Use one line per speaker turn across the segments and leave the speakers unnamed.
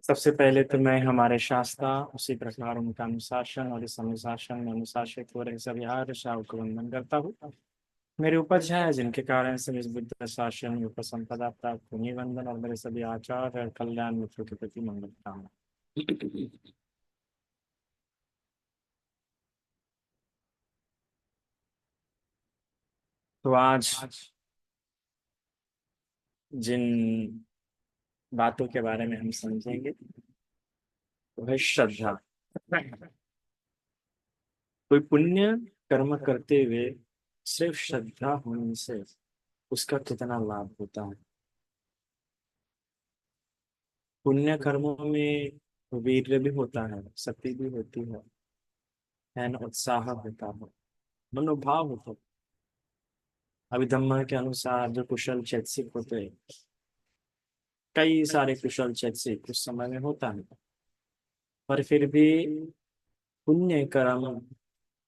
सबसे पहले तो मैं हमारे शास्त्रा उसी प्रकार उनका अनुशासन और इस अनुशासन में अनुशासित हो रहे सभी आर्य को वंदन करता हूँ। मेरे उपज है जिनके कारण से इस बुद्ध शासन उपसंपदा प्राप्त हुई वंदन और मेरे सभी आचार्य और कल्याण मित्रों के प्रति मंगल कामना। तो आज जिन बातों के बारे में हम समझेंगे वो है श्रद्धा। कोई पुण्य कर्म करते हुए सिर्फ श्रद्धा होने से उसका कितना लाभ होता है। पुण्य कर्मों में वीर्य भी होता है, शक्ति भी होती है ना, उत्साह होता है, मनोभाव होता है। अभिधम्म के अनुसार जो कुशल चैतसिक होते हैं, कई सारे कुशल चैतसिक उस समय में होता है, पर फिर भी पुण्य कर्म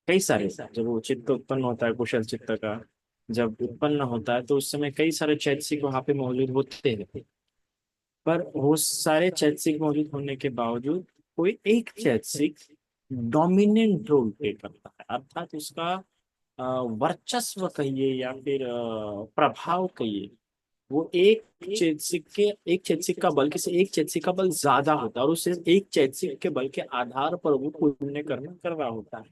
कई सारे, जब वो चित्त उत्पन्न होता है कुशल चित्त का, जब उत्पन्न होता है तो उस समय कई सारे चैतसिक वहां पे मौजूद होते हैं। पर वो सारे चैतसिक मौजूद होने के बावजूद कोई एक चैतसिक डोमिनेंट रोल प्ले करता है, अर्थात उसका वर्चस्व कहिए या फिर प्रभाव कहिए, वो एक चैतसिक का बल, किसी एक चैतसिक का बल ज्यादा होता है और उस एक चैतसिक के बल के आधार पर वो पुण्य कर्म कर रहा होता है।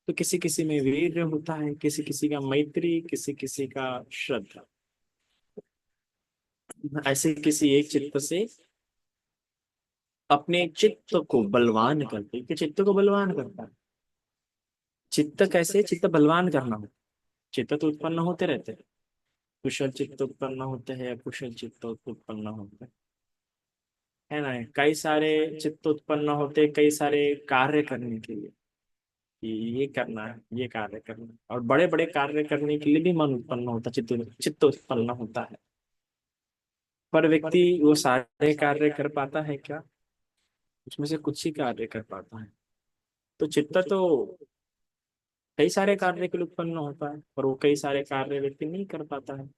तो किसी किसी में वीर्य होता है, किसी किसी का मैत्री, किसी किसी का श्रद्धा। ऐसे किसी एक चित्त से अपने चित्त को बलवान करते, कि चित्त को बलवान करता है। चित्त कैसे चित्त बलवान करना हो, चित्त तो उत्पन्न होते रहते हैं, कुशल चित्त उत्पन्न होते हैं, कुशल चित्त उत्पन्न होते हैं, है ना। कई सारे चित्त उत्पन्न होते हैं कई सारे कार्य करने के लिए, कि ये करना है, ये कार्य करना है, और बड़े बड़े कार्य करने के लिए भी मन उत्पन्न होता है, चित्त चित्त उत्पन्न होता है। पर व्यक्ति वो सारे कार्य कर पाता है क्या? उसमें से कुछ ही कार्य कर पाता है। तो चित्त तो कई सारे कार्य के लिए उत्पन्न होता है, पर वो कई सारे कार्य व्यक्ति नहीं कर पाता है।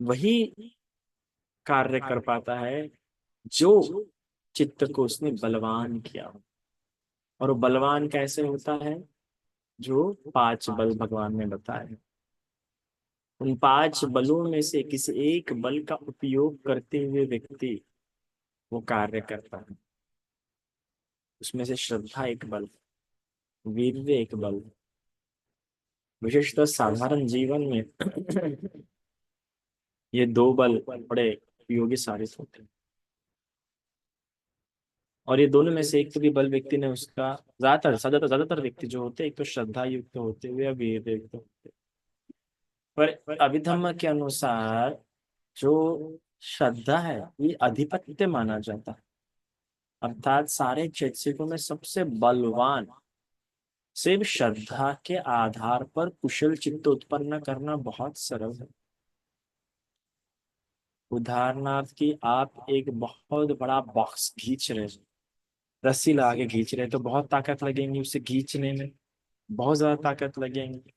वही कार्य कर पाता है जो चित्त को उसने बलवान किया हो। और वो बलवान कैसे होता है? जो पांच बल भगवान ने बताए, उन पांच बलों में से किसी एक बल का उपयोग करते हुए व्यक्ति वो कार्य करता है। उसमें से श्रद्धा एक बल, वीर्य एक बल, विशेषतः साधारण जीवन में ये दो बल बड़े उपयोगी साबित होते हैं। और ये दोनों में से एक भी बल व्यक्ति ने उसका ज्यादातर व्यक्ति जो होते हैं, एक तो श्रद्धा युक्त होते हुए या वीर्य युक्त होते हैं। पर अभिधम्म के अनुसार जो श्रद्धा है ये अधिपत्य माना जाता है, अर्थात सारे चैतसिकों में सबसे बलवान सिर्फ श्रद्धा के आधार पर कुशल चित्त उत्पन्न करना बहुत सरल है। उदाहरणार्थ कि आप एक बहुत बड़ा बॉक्स खींच रहे हैं, रस्सी लगा के खींच रहे हैं, तो बहुत ताकत लगेंगी उसे खींचने में, बहुत ज्यादा ताकत लगेंगी,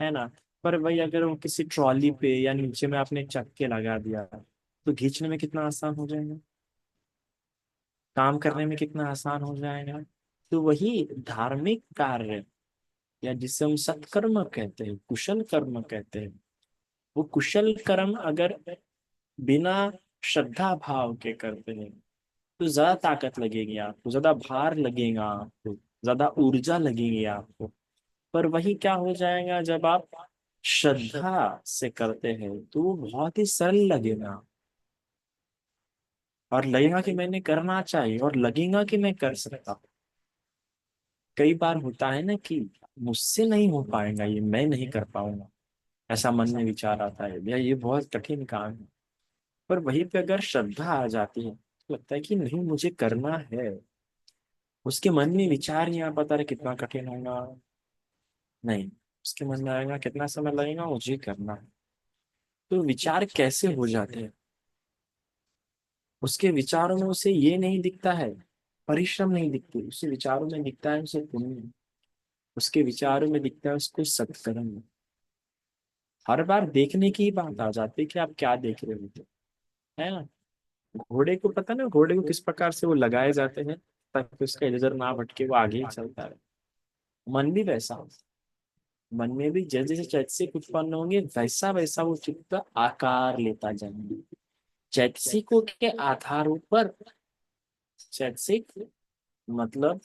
है ना। पर वही अगर वो किसी ट्रॉली पे या नीचे में आपने चक्के लगा दिया तो खींचने में कितना आसान हो जाएगा, काम करने में कितना आसान हो जाएगा। तो वही धार्मिक कार्य या जिसे हम सत्कर्म कहते हैं, कुशल कर्म कहते हैं, वो कुशल कर्म अगर बिना श्रद्धा भाव के करते हैं तो ज्यादा ताकत लगेगी आपको, ज्यादा भार लगेगा आपको, ज्यादा ऊर्जा लगेगी आपको। पर वही क्या हो जाएगा जब आप श्रद्धा से करते हैं तो वो बहुत ही सरल लगेगा, और लगेगा कि मैंने करना चाहिए, और लगेगा कि मैं कर सकता हूँ। कई बार होता है ना कि मुझसे नहीं हो पाएगा, ये मैं नहीं कर पाऊंगा, ऐसा मन में विचार आता है, भैया ये बहुत कठिन काम है। पर वहीं पे अगर श्रद्धा आ जाती है तो लगता है कि नहीं मुझे करना है। उसके मन में विचार नहीं आ पाता है कितना कठिन होगा, नहीं, उसके मन में आएगा कितना समय लगेगा, मुझे करना है। तो विचार कैसे हो जाते हैं? उसके विचारों में उसे ये नहीं दिखता है, परिश्रम नहीं दिखती, उसके विचारों में दिखता है उसे पुण्य, उसके विचारों में दिखता है उसको सत्कर्म। हर बार देखने की ही बात आ जाती है कि आप क्या देख रहे होते, है ना। घोड़े को पता ना, घोड़े को किस प्रकार से वो लगाए जाते हैं ताकि उसका नजर ना भटके, वो आगे ही चलता रहे। मन भी वैसा होता है। मन में भी जैसे जैसे चैतसिक उत्पन्न होंगे वैसा वैसा वो चित्त आकार लेता जाएंगे। चैतसिकों के आधारों पर, चैतसिक मतलब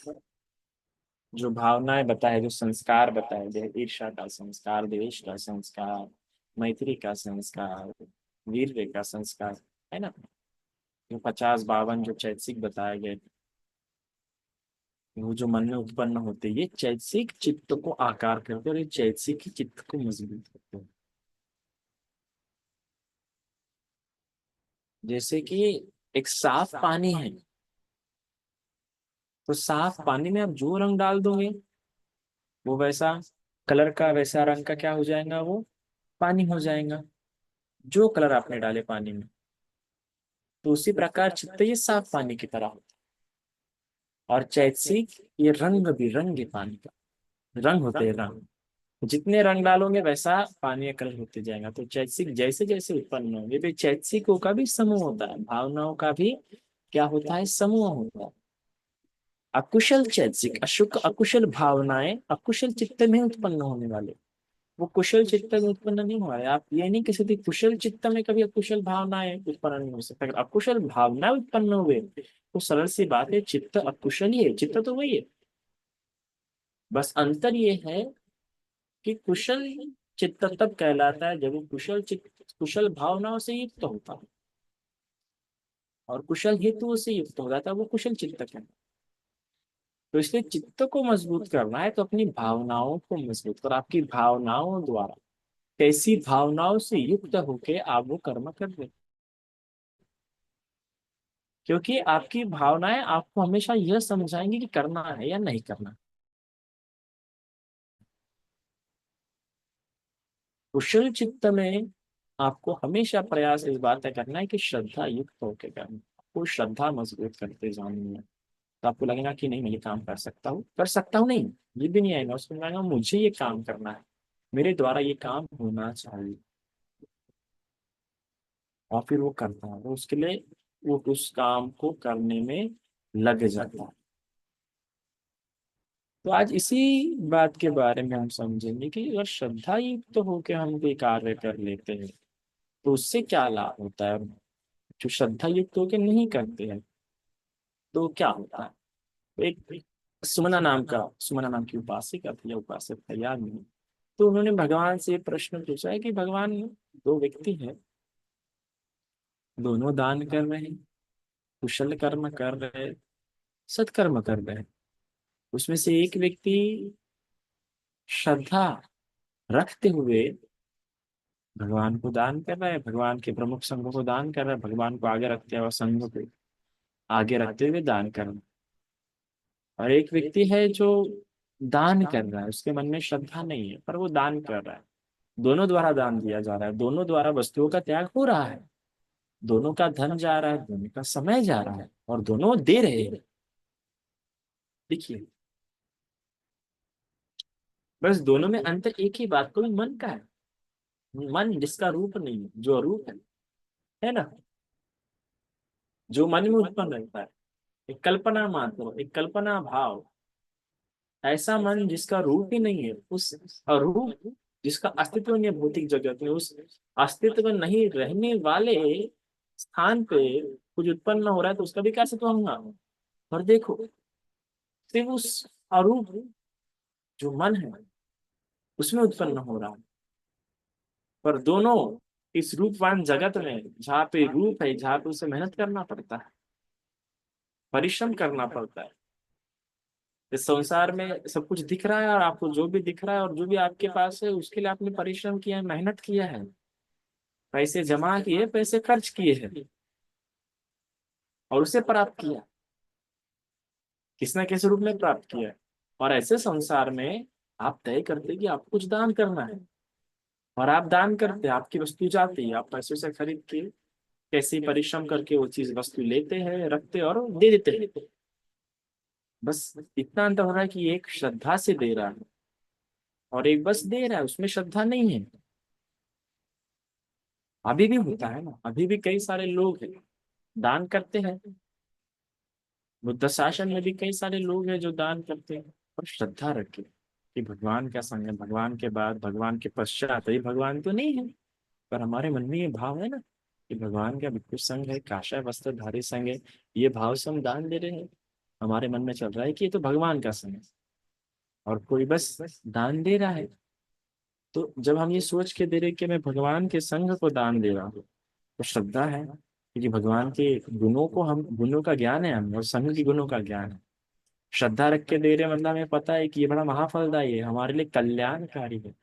जो भावनाएं बताए, जो संस्कार बताए, जैसे ईर्ष्या का संस्कार, द्वेष का संस्कार, मैत्री का संस्कार, वीर्य का संस्कार, है ना। जो 50-52 जो चैतसिक बताए गए, वो जो मन में उत्पन्न होते हैं, ये चैतसिक चित्त को आकार करते हैं और ये चैतसिक ही चित्त को मजबूत करते हैं। जैसे कि एक साफ पानी है, तो साफ पानी में आप जो रंग डाल दोगे वो वैसा कलर का, वैसा रंग का क्या हो जाएगा, वो पानी हो जाएगा, जो कलर आपने डाले पानी में। तो उसी प्रकार चित्त ये साफ पानी की तरह होता है। और चैतसिक ये रंग बिरंगे पानी का रंग होते हैं, रंग जितने रंग डालोगे वैसा पानी का कलर होते जाएगा। तो चैतसिक जैसे जैसे उत्पन्न होंगे, भी चैतसिकों का भी समूह होता है, भावनाओं का भी क्या होता है, समूह होता है। अकुशल चैतसिक, अशुक अकुशल भावनाएं अकुशल चित्त में उत्पन्न होने वाले, वो कुशल चित्त में उत्पन्न नहीं हुआ है। आप ये नहीं कह सकते कुशल चित्त में कभी अकुशल भावनाएं उत्पन्न नहीं हो सकता। अगर अकुशल भावना उत्पन्न हुए तो सरल सी बात है, चित्त अकुशल ही है, चित्त तो वही है। बस अंतर ये है कि कुशल चित्त तब कहलाता है जब वो कुशल चित्त कुशल भावनाओं से युक्त होता है, और कुशल हेतुओं से युक्त हो जाता है, वो कुशल चित्त कहलाता है। तो इसलिए चित्त को मजबूत करना है तो अपनी भावनाओं को मजबूत करो। आपकी भावनाओं द्वारा, कैसी भावनाओं से युक्त होके आप वो कर्म कर रहे, क्योंकि आपकी भावनाएं आपको हमेशा यह समझाएंगी कि करना है या नहीं करना। कुशल चित्त में आपको हमेशा प्रयास इस बात का करना है कि श्रद्धा युक्त होकर करना, आपको श्रद्धा मजबूत करते जानी है। तो आपको लगेगा कि नहीं मैं ये काम कर सकता हूँ नहीं, ये भी नहीं आएगा, उसको लगेगा मुझे ये काम करना है, मेरे द्वारा ये काम होना चाहिए, और फिर वो करता है, वो उसके लिए वो उस काम को करने में लग जाता है। तो आज इसी बात के बारे में हम समझेंगे कि अगर श्रद्धा युक्त तो होकर हम कोई कार्य कर लेते हैं तो उससे क्या लाभ होता है, और जो श्रद्धा युक्त होकर नहीं करते हैं तो क्या होता है। तो एक सुमना नाम की उपासिका थी या उपासक था, याद नहीं। तो उन्होंने भगवान से प्रश्न पूछा है कि भगवान, दो व्यक्ति हैं, दोनों दान कर रहे हैं, कुशल कर्म कर रहे हैं, सत्कर्म कर रहे हैं, उसमें से एक व्यक्ति श्रद्धा रखते हुए भगवान को दान कर रहा है, भगवान के प्रमुख संघों को दान कर रहा है, भगवान को आगे रखते हुए संघ को आगे रखते हुए दान कर रहा है। और एक व्यक्ति है जो दान कर रहा है, उसके मन में श्रद्धा नहीं है पर वो दान कर रहा है। दोनों द्वारा दान दिया जा रहा है, दोनों द्वारा वस्तुओं का त्याग हो रहा है, दोनों का धन जा रहा है, दोनों का समय जा रहा है, और दोनों दे रहे हैं। देखिए, बस दोनों में अंतर एक ही बात को, मन का है। मन जिसका रूप नहीं है, जो अरूप है ना, जो मन में उत्पन्न रहता है, एक कल्पना मात्र, एक कल्पना भाव, ऐसा मन जिसका रूप ही नहीं है, उस अरूप जिसका अस्तित्व नहीं है भौतिक जगत में, उस अस्तित्व में नहीं रहने वाले स्थान पे कुछ उत्पन्न हो रहा है तो उसका भी क्या अस्तित्व होगा। और देखो, सिर्फ उस अरूप जो मन है उसमें उत्पन्न हो रहा है, पर दोनों इस रूपवान जगत में, जहाँ पे रूप है, जहाँ पे उसे मेहनत करना पड़ता है, परिश्रम करना पड़ता है। इस संसार में सब कुछ दिख रहा है, और आपको जो भी दिख रहा है और जो भी आपके पास है उसके लिए आपने परिश्रम किया है, मेहनत किया है, पैसे जमा किए, पैसे खर्च किए हैं, और उसे प्राप्त किया, किस न किस रूप में प्राप्त किया है। और ऐसे संसार में आप तय करते कि आपको कुछ दान करना है, और आप दान करते, आपकी वस्तु जाती है, आप पैसों से खरीद के कैसे परिश्रम करके वो चीज वस्तु लेते हैं, रखते हैं और दे देते हैं। बस इतना अंतर हो रहा है कि एक श्रद्धा से दे रहा है और एक बस दे रहा है, उसमें श्रद्धा नहीं है। अभी भी होता है ना, अभी भी कई सारे लोग हैं दान करते हैं। बुद्ध शासन में भी कई सारे लोग हैं जो दान करते हैं, और श्रद्धा रखे कि भगवान का संग है, भगवान के बाद, भगवान के पश्चात, ये भगवान तो नहीं है, पर हमारे मन में ये भाव है ना कि भगवान का बिल्कुल संग है, काषाय वस्त्रधारी संग है, ये भाव से हम दान दे रहे हैं। हमारे मन में चल रहा है कि ये तो भगवान का संग है, और कोई बस दान दे रहा है। तो जब हम ये सोच के दे रहे कि मैं भगवान के संग को दान दे रहा हूँ, तो श्रद्धा है, क्योंकि भगवान के गुणों को, हम गुणों का ज्ञान है हमें, और संग के गुणों का ज्ञान है। श्रद्धा रख के दे रहे मतलब हमें पता है कि ये बड़ा महाफलदायी है, हमारे लिए कल्याणकारी है,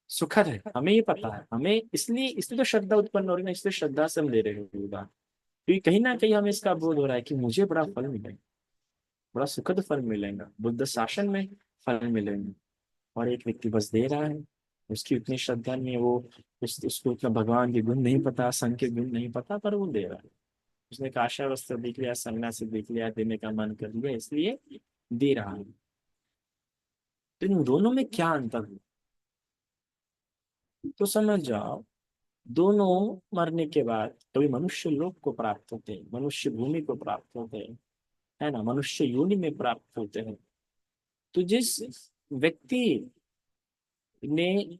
सुखद है, हमें ये पता है, हमें इसलिए इसलिए तो श्रद्धा उत्पन्न हो रही है ना, इसलिए श्रद्धा से हम दे रहे हैं योगदान। क्योंकि कहीं ना कहीं हमें इसका बोध हो रहा है कि मुझे बड़ा फल मिलेगा, बड़ा सुखद फल मिलेगा, बुद्ध शासन में फल मिलेंगे। और एक व्यक्ति बस दे रहा है, उसकी उतनी श्रद्धा नहीं है, वो उसको उतना भगवान के गुण नहीं पता, संघ के गुण नहीं पता, पर वो दे रहा है। उसने काषाय वस्त्र देख लिया, सन्यासी देख लिया, देने का मन कर लिया, इसलिए दे रहा है। तो इन दोनों में क्या अंतर है? तो समझ जाओ, दोनों मरने के बाद कभी मनुष्य लोक को प्राप्त होते हैं, मनुष्य भूमि को प्राप्त होते हैं, है ना, मनुष्य योनि में प्राप्त होते हैं। तो जिस व्यक्ति ने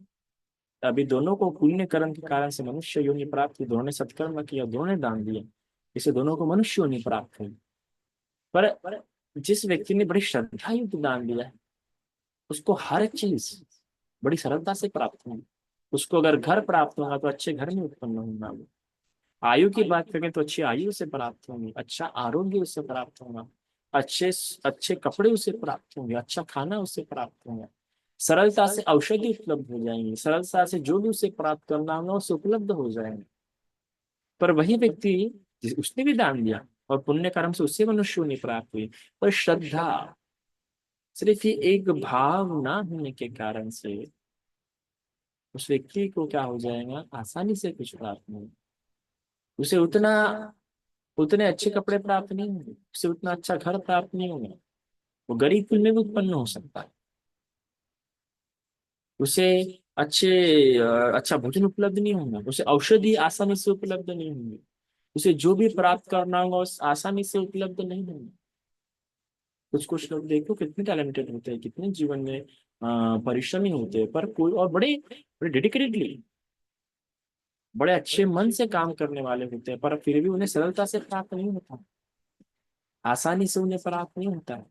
अभी दोनों को पुण्य कर्म के कारण से मनुष्य योनि प्राप्त हुई, दोनों ने सत्कर्म किया, दोनों ने दान दिया, इसे दोनों को मनुष्य योनि प्राप्त हुई। पर जिस व्यक्ति ने बड़ी श्रद्धा युक्त दान दिया है, उसको हर चीज बड़ी सरलता से प्राप्त हुई। उसको अगर घर प्राप्त होगा तो अच्छे घर में उत्पन्न होगा वो। आयु की बात करें तो अच्छी आयु से प्राप्त होंगी, अच्छा आरोग्य उससे प्राप्त होगा, अच्छे अच्छे कपड़े उसे प्राप्त होंगे, अच्छा खाना उससे प्राप्त होगा, सरलता से औषधि उपलब्ध हो जाएंगी, सरलता से जो भी उसे प्राप्त करना होगा उसे उपलब्ध हो जाएंगे। पर वही व्यक्ति उसने भी दान दिया और पुण्य कर्म से उससे मनुष्य नहीं प्राप्त हुई, पर श्रद्धा, सिर्फ ये एक भाव ना होने के कारण से उस व्यक्ति को क्या हो जाएगा, आसानी से कुछ प्राप्त नहीं, उसे उतना उतने अच्छे कपड़े प्राप्त नहीं होंगे, उसे उतना अच्छा घर प्राप्त नहीं होगा, वो गरीब कुल में भी उत्पन्न हो सकता है, उसे अच्छे अच्छा भोजन उपलब्ध नहीं होगा, उसे औषधि आसानी से उपलब्ध नहीं होंगी, उसे जो भी प्राप्त करना होगा उस आसानी से उपलब्ध नहीं होगा। कुछ कुछ लोग देखो कितने टैलेंटेड होते हैं, कितने जीवन में परिश्रमी होते हैं, पर कोई और बड़े बड़े डेडिकेटेडली, बड़े अच्छे मन से काम करने वाले होते हैं, पर फिर भी उन्हें सरलता से प्राप्त नहीं होता, आसानी से उन्हें प्राप्त नहीं होता है।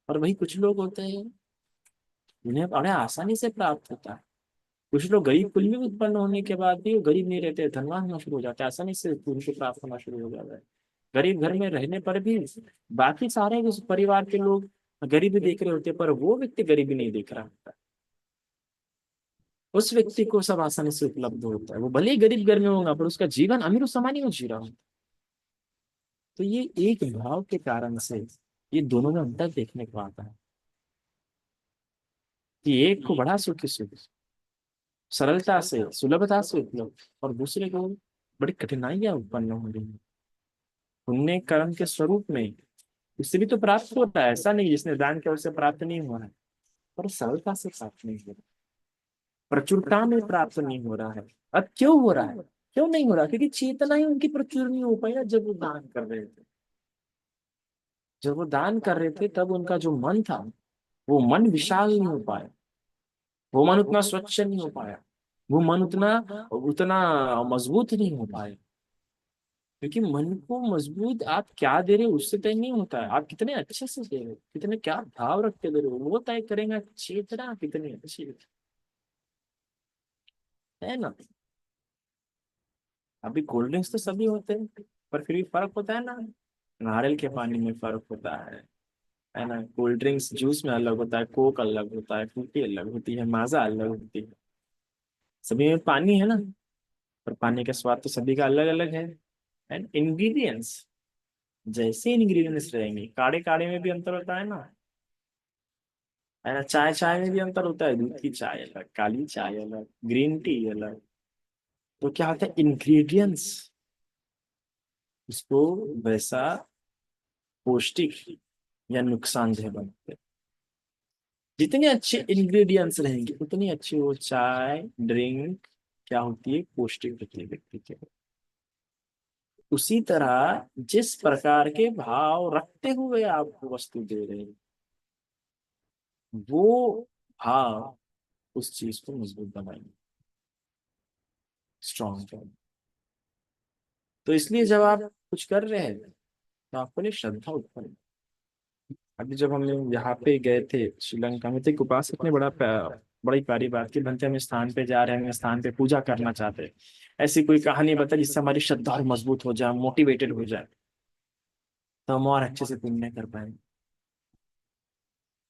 और वही कुछ लोग होते हैं उन्हें बड़े आसानी से प्राप्त होता है। कुछ लोग गरीब कुल में उत्पन्न होने के बाद भी वो गरीब नहीं रहते, धनवान होना शुरू हो जाते हैं, आसानी से उनको प्राप्त होना शुरू हो जाता है। गरीब घर में रहने पर भी बाकी सारे उस परिवार के लोग गरीबी देख रहे होते हैं, पर वो व्यक्ति गरीबी नहीं देख रहा होता, उस व्यक्ति को सब आसानी से उपलब्ध होता है, वो भले ही गरीब घर में होगा पर उसका जीवन अमीर समान ही वो जी रहा होता। तो ये एक भाव के कारण से ये दोनों में अंतर देखने को आता है कि एक को बड़ा सुख सुख सरलता से सुलभता से उपलब्ध, और दूसरे को बड़ी कठिनाइयां उत्पन्न हो रही है। पुण्य कर्म के स्वरूप में उससे भी तो प्राप्त होता है, ऐसा नहीं जिसने दान किया उससे प्राप्त नहीं हुआ है, पर सरलता से प्राप्त नहीं हो रहा, प्रचुरता में प्राप्त नहीं हो रहा है। अब क्यों हो रहा है, क्यों नहीं हो रहा? क्योंकि चेतना ही उनकी प्रचुर नहीं हो पाई ना, जब वो दान कर रहे थे, जब वो दान कर रहे थे तब उनका जो मन था वो मन विशाल नहीं हो पाया, वो मन उतना स्वच्छ नहीं हो पाया, वो मन उतना उतना मजबूत नहीं हो पाया। क्योंकि मन को मजबूत आप क्या दे रहे हो उससे तय नहीं होता है, आप कितने अच्छे से दे रहे हो, कितने क्या भाव रख के दे रहे हो, वो तय करेगा चेतना कितनी अच्छी है ना। अभी कोल्ड ड्रिंक्स तो सभी होते हैं, पर फिर भी फर्क होता है ना, नारियल के पानी में फर्क होता है ना, कोल्ड ड्रिंक्स जूस में अलग होता है, कोक अलग होता है, फ्रूटी अलग होती है, माजा अलग होती है, सभी में पानी है ना, पर पानी का स्वाद तो सभी का अलग अलग है। एंड इंग्रेडिएंट्स, जैसे इंग्रेडिएंट्स रहेंगे, काढ़े काढ़े में भी अंतर होता है ना, चाय चाय में भी अंतर होता है, दूध की चाय अलग, काली चाय अलग, ग्रीन टी अलग। तो क्या होता है, इंग्रेडिएंट्स उसको वैसा पौष्टिक या नुकसानदेह बनते हैं। जितने अच्छे इंग्रेडिएंट्स रहेंगे उतनी अच्छी वो चाय ड्रिंक क्या होती है, पौष्टिक होती है व्यक्ति के लिए। उसी तरह जिस प्रकार के भाव रखते हुए आपको वस्तु दे रहे हैं, वो भाव उस चीज को मजबूत बनाएंगे, स्ट्रॉन्ग करेंगे। तो इसलिए जब आप कुछ कर रहे हैं तो आपको लिए श्रद्धा उत्पन्न। अभी जब हम लोग यहाँ पे गए थे श्रीलंका में, तो एक उपासक ने बड़ी प्यारी बात की, बनते हम इस स्थान पे जा रहे हैं, हम इस स्थान पे पूजा करना चाहते हैं, ऐसी कोई कहानी बता जिससे हमारी श्रद्धा और मजबूत हो जाए, मोटिवेटेड हो जाए, तो हम और अच्छे से पुण्य कर पाएंगे।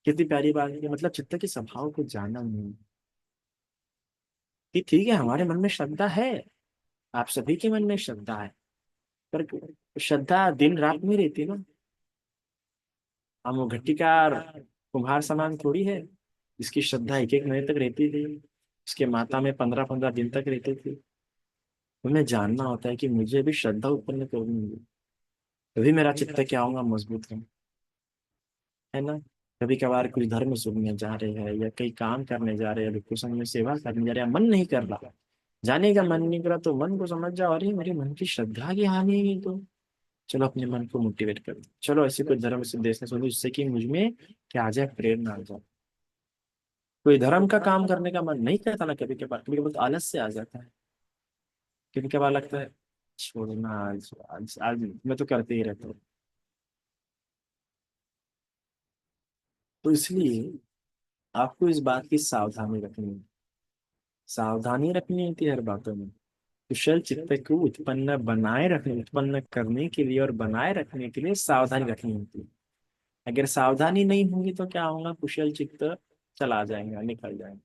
कितनी प्यारी बात है, मतलब चित्त के स्वभाव को जानना नहीं कि ठीक है हमारे मन में श्रद्धा है, आप सभी के मन में श्रद्धा है, पर श्रद्धा दिन रात में रहती ना। हम वो घट्टिकार कुम्हार समान थोड़ी है, इसकी श्रद्धा एक एक महीने तक रहती थी, इसके माता में 15-15 दिन तक रहती थी। उन्हें जानना होता है कि मुझे भी श्रद्धा उत्पन्न करनी है, तभी मेरा चित्त क्या होगा, मजबूत है ना। कभी कभार कुछ धर्म सुनने जा रहे हैं या कई काम करने जा रहे हैं, भिक्षु संघ में सेवा करने जा रहे हैं, मन नहीं कर रहा, जाने का मन नहीं करा, तो मन को समझ जाओ, अरे मेरे मन की श्रद्धा की हानि है ये तो, चलो अपने मन को मोटिवेट कर दो, चलो ऐसे कोई धर्म से देश ने सुनो जिससे कि मुझ में क्या आ जाए, प्रेरणा आ जाए। कोई धर्म का काम करने का मन नहीं करता ना, कभी कभी तो आलस से आ जाता है, कभी कभार लगता है छोड़ना, आज मैं तो करते ही रहता हूँ। तो इसलिए आपको इस बात की सावधानी रखनी है, सावधानी रखनी होती है हर बातों में। कुशल चित्त को उत्पन्न करने के लिए और बनाए रखने के लिए सावधानी रखनी होती है। अगर सावधानी नहीं होगी तो क्या होगा, कुशल चित्त चला जाएगा, निकल जाएगा।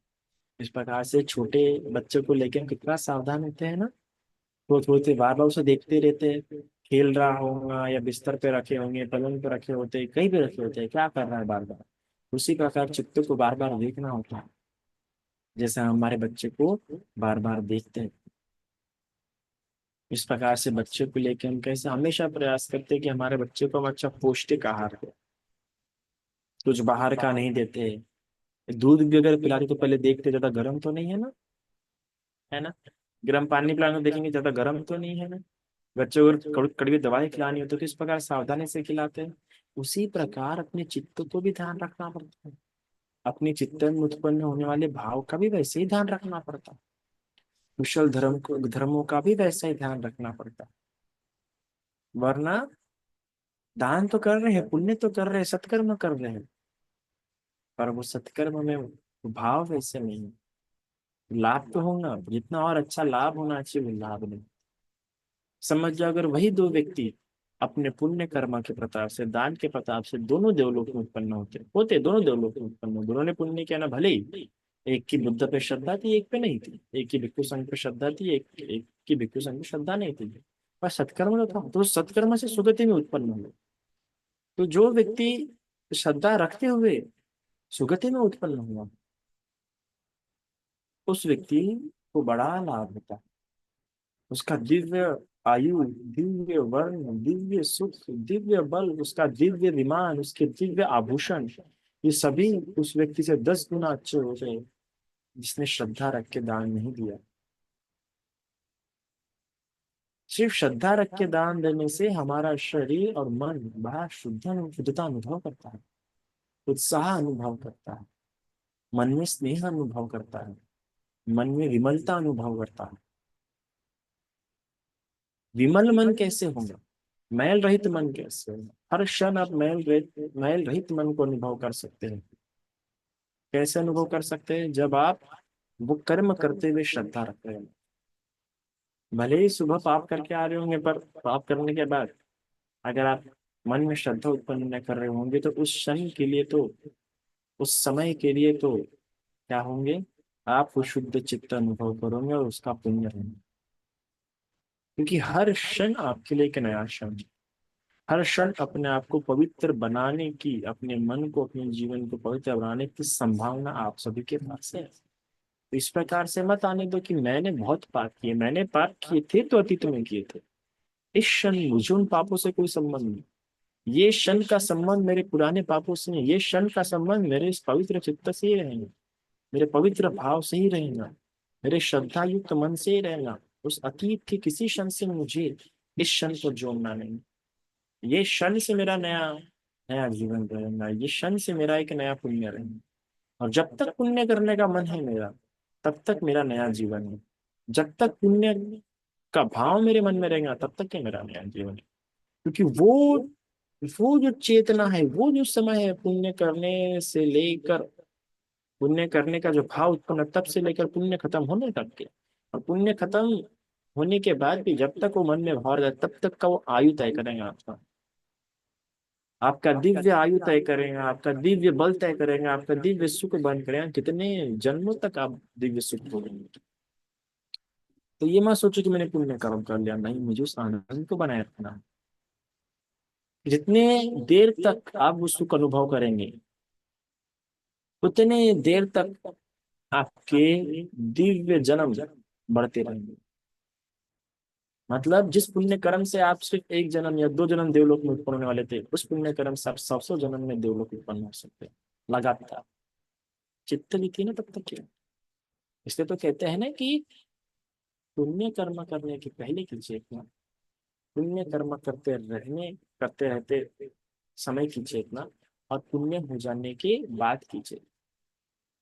इस प्रकार से छोटे बच्चों को लेकर हम कितना सावधान होते हैं ना, तो थोड़ी देर बार बार उसे देखते रहते हैं, खेल रहा होगा या बिस्तर पे रखे होंगे, पलंग पे रखे होते हैं, कहीं भी रखे होते हैं, क्या कर रहा है बार बार, उसी प्रकार चित्त को बार बार देखना होता है, जैसे हम हमारे बच्चे को बार बार देखते हैं। इस प्रकार से बच्चे को लेकर हम कैसे हमेशा प्रयास करते हैं कि हमारे बच्चे को हम अच्छा पौष्टिक आहार दें, कुछ बाहर का नहीं देते। दूध भी अगर पिलाते तो पहले देखते ज्यादा गर्म तो नहीं है ना, है ना। गर्म पानी पिलाना तो देखेंगे ज्यादा गर्म तो नहीं है ना। बच्चों को अगर कड़वी दवाई खिलानी हो तो किस प्रकार सावधानी से खिलाते हैं। उसी प्रकार अपने चित्त को भी ध्यान रखना पड़ता है, अपने चित्त में उत्पन्न होने वाले भाव का भी वैसे ही ध्यान रखना पड़ता है, कुशल धर्मों का भी वैसा ही ध्यान रखना पड़ता है। वरना दान तो कर रहे हैं, पुण्य तो कर रहे हैं, सत्कर्म कर रहे हैं, पर वो सत्कर्म में भाव वैसे नहीं। लाभ तो होगा, जितना और अच्छा लाभ होना चाहिए वो लाभ नहीं। समझ जाओ, अगर वही दो व्यक्ति अपने पुण्य कर्म के प्रताप से, दान के प्रताप से दोनों देवलोक में उत्पन्न होते दोनों देवलोक में उत्पन्न हो, दोनों ने पुण्य किया ना, भले ही एक की बुद्ध पे श्रद्धा थी एक पे नहीं थी, एक की भिक्षु संघ पे श्रद्धा थी एक की भिक्षु संघ पे श्रद्धा नहीं थी, पर सत्कर्म जो था तो सत्कर्म से सुगति में उत्पन्न हुए। तो जो व्यक्ति श्रद्धा रखते हुए सुगति में उत्पन्न हुआ, उस व्यक्ति को बड़ा लाभ होता है। उसका दिव्य आयु, दिव्य वर्ण, दिव्य सुख, दिव्य बल, उसका दिव्य विमान, उसके दिव्य आभूषण, ये सभी उस व्यक्ति से 10 गुना अच्छे हो गए जिसने श्रद्धा रख के दान नहीं दिया। सिर्फ श्रद्धा रख के दान देने से हमारा शरीर और मन बड़ा शुद्धता अनुभव करता है, उत्साह अनुभव करता है, मन में स्नेह अनुभव करता है, मन में विमलता अनुभव करता है। विमल मन कैसे होगा, मैल रहित मन कैसे होगा, हर क्षण आप मैल रहित मन को अनुभव कर सकते हैं। कैसे अनुभव कर सकते हैं, जब आप वो कर्म करते हुए श्रद्धा रख रहे हैं। भले ही सुबह पाप करके आ रहे होंगे, पर पाप करने के बाद अगर आप मन में श्रद्धा उत्पन्न न कर रहे होंगे तो उस क्षण के लिए तो, उस समय के लिए तो क्या होंगे, आप वो शुद्ध चित्त अनुभव करोगे और उसका पुण्य होगा। क्योंकि हर क्षण आपके लिए एक नया क्षण है। हर क्षण अपने आप को पवित्र बनाने की, अपने मन को, अपने जीवन को पवित्र बनाने की संभावना आप सभी के पास है। तो इस प्रकार से मत आने दो कि मैंने बहुत पाप किए, मैंने पाप किए थे तो अतीत में किए थे, इस क्षण मुझे उन पापों से कोई संबंध नहीं। ये क्षण का संबंध मेरे पुराने पापों से नहीं, ये क्षण का संबंध मेरे इस पवित्र चित्त से ही रहेगा, मेरे पवित्र भाव से ही रहेगा, मेरे श्रद्धा युक्त मन से ही रहेगा। उस अतीत के किसी क्षण से मुझे इस क्षण को जोड़ना नहीं। ये क्षण से मेरा नया नया जीवन रहेगा, ये क्षण से मेरा एक नया पुण्य रहेगा। और जब तक पुण्य करने का मन है मेरा, तब तक मेरा नया जीवन है। जब तक पुण्य का भाव मेरे मन में रहेगा, तब तक के मेरा नया जीवन है। क्योंकि वो जो चेतना है, वो जो समय है, पुण्य करने से लेकर, पुण्य करने का जो भाव उत्पन्न है, तब से लेकर पुण्य खत्म होने तक के। और पुण्य खत्म होने के बाद भी जब तक वो मन में भाव रहता है, तब तक का वो आयु तय करेगा आपका। आपका दिव्य आयु तय करेगा, आपका दिव्य बल तय करेगा, आपका दिव्य सुख बन करेगा, कितने जन्मों तक आप दिव्य सुख भोगेंगे। तो ये मत सोचो कि मैंने पुण्य कर्म कर लिया, नहीं, मुझे उस आनंद को बनाए रखना है। जितने देर तक आप उस सुख अनुभव करेंगे, उतने देर तक आपके दिव्य जन्म बढ़ते रहेंगे। मतलब जिस पुण्य कर्म से आप सिर्फ एक जन्म या दो जन्म देवलोक में उत्पन्न होने वाले थे, उस पुण्य कर्म से आप 100 जन्म में देवलोक उत्पन्न हो सकते हैं लगातार। चित्त भी थी ना तब तक क्या। इसलिए तो कहते हैं ना कि पुण्य कर्म करने के पहले की चेतना, पुण्य कर्म करते रहते समय की चेतना, और पुण्य हो जाने के बाद की चेतना।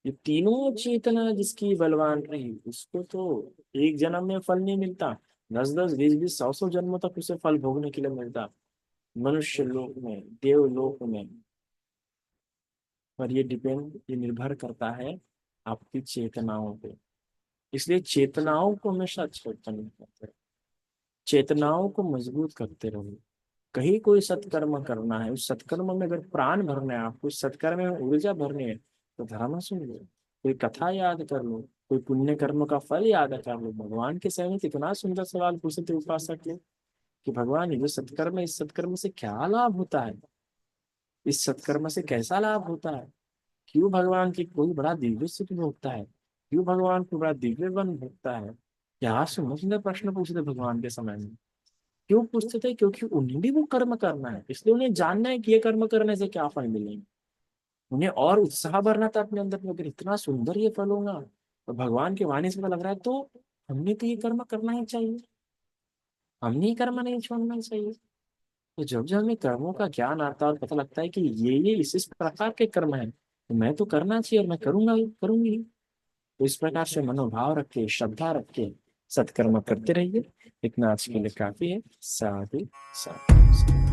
ये तीनों चेतना जिसकी बलवान रही, उसको तो एक जन्म में फल नहीं मिलता, 10-10, 20-20, 100-100 जन्मों तक उसे फल भोगने के लिए मिलता, मनुष्य लोक में, देवलोक में। पर ये निर्भर करता है आपकी चेतनाओं पे। इसलिए चेतनाओं को हमेशा छोड़ना नहीं करते, चेतनाओं को मजबूत करते रहो। कहीं कोई सत्कर्म करना है, उस सत्कर्म में अगर प्राण भरना है आपको, उस सत्कर्म में ऊर्जा भरनी है, तो धर्म सुन लो, कोई कथा याद कर लो, कोई पुण्य कर्म का फल याद कर लो। भगवान के समय में इतना सुंदर सवाल पूछे थे उपासक ने कि भगवान, ये जो सत्कर्म है, इस सत्कर्म से क्या लाभ होता है, इस सत्कर्म से कैसा लाभ होता है, क्यों भगवान की कोई बड़ा दिव्य सुख भोगता है, क्यों भगवान को बड़ा दिव्य वन भोगता है। क्या सुंदर सुंदर प्रश्न पूछते थे भगवान के समय में। क्यों पूछते थे? क्योंकि उन्हें भी वो कर्म करना है, इसलिए उन्हें जानना है कि ये कर्म करने से क्या फल मिलेंगे। उन्हें और उत्साह भरना था अपने अंदर में, अगर इतना सुंदर ये फल होगा, तो भगवान की वाणी से पता लग रहा है, तो हमने तो ये कर्म करना ही चाहिए, हमने ये कर्म नहीं छोड़ना चाहिए। तो जब जब हमें कर्मों का ज्ञान आता है और पता लगता है कि ये इस प्रकार के कर्म है, तो मैं तो करना चाहिए और मैं करूंगा ही, करूंगी ही। तो इस प्रकार से मनोभाव रख के, श्रद्धा रख के सत्कर्म करते रहिए। इतना आज के लिए काफी है। साधु साधु।